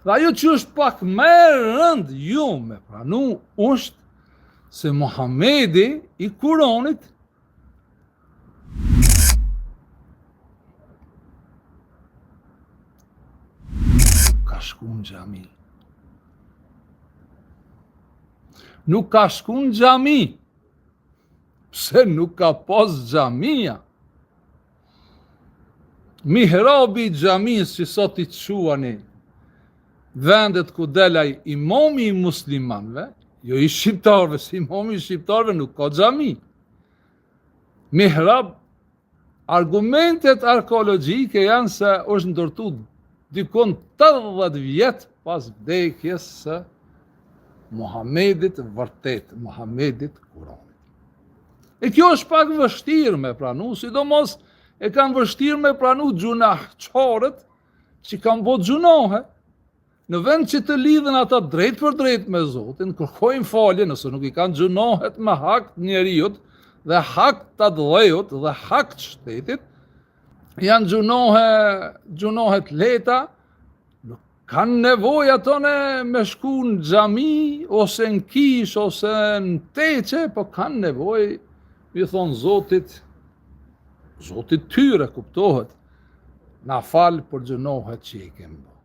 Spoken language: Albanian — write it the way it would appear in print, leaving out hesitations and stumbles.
Dhe ajo që është pak më rënd ju me pranu është se Muhamedi i Kuranit ka shku në xhami. Nuk ka shku në xhami, pse nuk ka pas xhamia. Mihrabi i xhamisë që sot i quani vendet ku delaj imami i muslimanve, jo i shqiptarve, si imami i shqiptarve nuk ka xhami. Mihrab, argumentet arkeologjike janë se është ndërtu dikon 80 vjet pas vdekjes së Muhamedit vërtet, Muhamedit Kuranit. E kjo është pak vështirë me pranu, sidomos e kanë vështirë me pranu gjunahçorët që kanë bo gjunohe. Në vend që të lidhen ata drejt për drejt me Zotin, kërkojnë falje nëse nuk i kanë gjunohet me hak të njeriut dhe hak të dhejut dhe hak të shtetit, janë gjunohet leta, nuk kanë nevojë atone me shku në xhami ose në kish ose në teqe, po kanë nevojë mi thonë Zotit tyre kuptohet, na fal për gjunohet që i kemë bo.